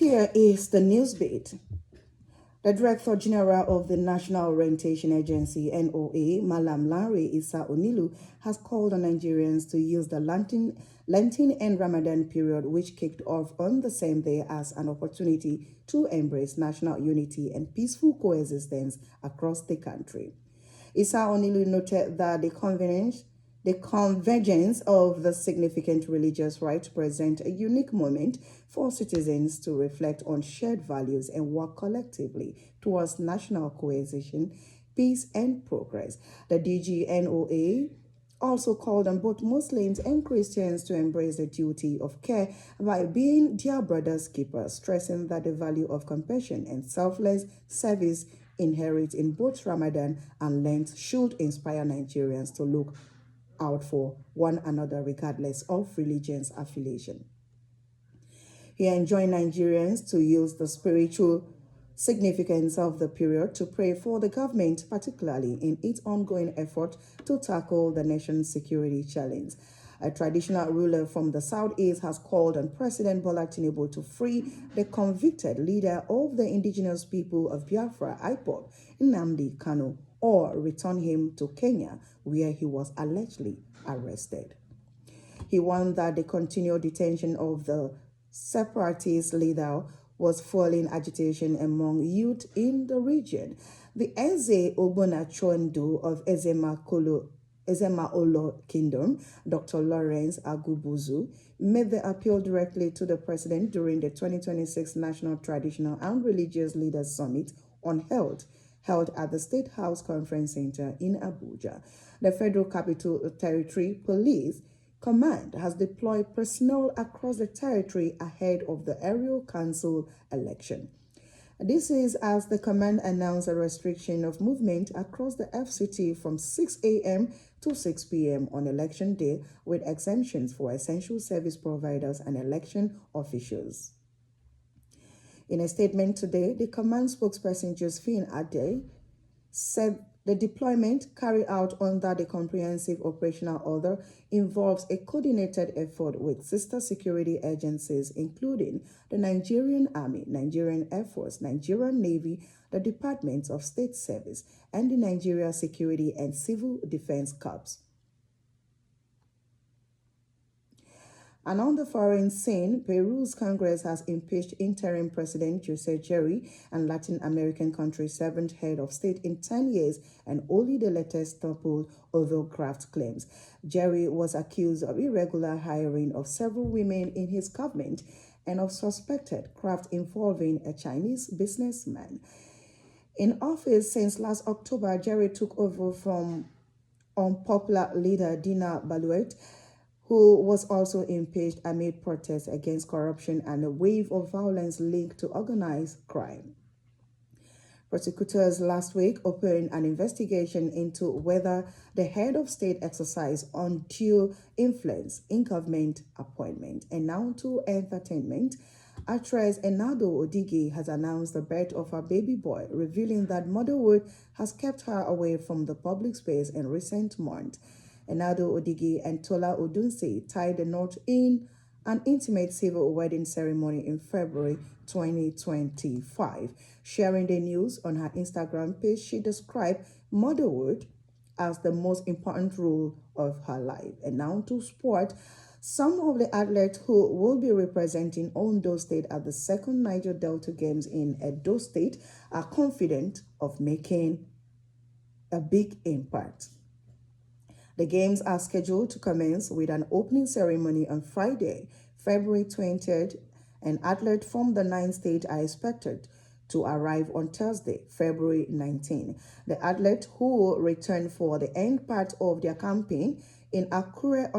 Here is the news beat. The Director General of the National Orientation Agency, NOA, Malam Lanre Issa Onilu, has called on Nigerians to use the Lenten and Ramadan period, which kicked off on the same day, as an opportunity to embrace national unity and peaceful coexistence across the country. Issa Onilu noted that the convergence of the significant religious rites present a unique moment for citizens to reflect on shared values and work collectively towards national cohesion, peace, and progress. The DGNOA also called on both Muslims and Christians to embrace the duty of care by being their brother's keepers, stressing that the value of compassion and selfless service inherent in both Ramadan and Lent should inspire Nigerians to look out for one another regardless of religion's affiliation. He enjoined Nigerians to use the spiritual significance of the period to pray for the government, particularly in its ongoing effort to tackle the nation's security challenge. A traditional ruler from the southeast has called on President Bola Tinubu to free the convicted leader of the indigenous people of Biafra, IPOB, Nnamdi Kanu, or return him to Kenya, where he was allegedly arrested. He warned that the continued detention of the separatist leader was fueling agitation among youth in the region. The Eze Ogbonachondu of Ezema Olo Kingdom, Dr. Lawrence Agubuzu, made the appeal directly to the president during the 2026 National Traditional and Religious Leaders Summit on Health, held at the State House Conference Center in Abuja. The Federal Capital Territory Police Command has deployed personnel across the territory ahead of the Area Council election. This is as the command announced a restriction of movement across the FCT from 6 a.m. to 6 p.m. on election day, with exemptions for essential service providers and election officials. In a statement today, the command spokesperson Josephine Ade said the deployment carried out under the Comprehensive Operational Order involves a coordinated effort with sister security agencies, including the Nigerian Army, Nigerian Air Force, Nigerian Navy, the Department of State Service, and the Nigeria Security and Civil Defense Corps. And on the foreign scene, Peru's Congress has impeached interim President Jose Jerry and Latin American country's seventh head of state in 10 years, and only the latest toppled over graft claims. Jerry was accused of irregular hiring of several women in his government and of suspected graft involving a Chinese businessman. In office since last October, Jerry took over from unpopular leader Dina Boluarte, who was also impeached amid protests against corruption and a wave of violence linked to organized crime. Prosecutors last week opened an investigation into whether the head of state exercised undue influence in government appointment. And now to entertainment. Actress Enado Odigi has announced the birth of her baby boy, revealing that motherhood has kept her away from the public space in recent months. Enado Odigi and Tola Odunsi tied the knot in an intimate civil wedding ceremony in February 2025. Sharing the news on her Instagram page, she described motherhood as the most important role of her life. And now to sport. Some of the athletes who will be representing Ondo State at the second Niger Delta Games in Edo State are confident of making a big impact. The games are scheduled to commence with an opening ceremony on Friday, February 20th, and athletes from the 9th state are expected to arrive on Thursday, February 19. The athletes who return for the end part of their campaign in Akure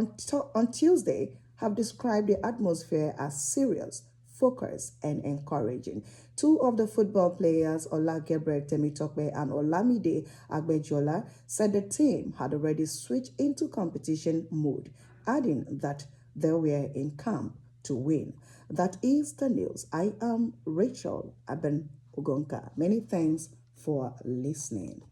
on Tuesday have described the atmosphere as serious, focused, and encouraging. Two of the football players, Ola Gabriel Temitope and Olamide Agbejola, said the team had already switched into competition mode, adding that they were in camp to win. That is the news. I am Rachel Aben Ugonka. Many thanks for listening.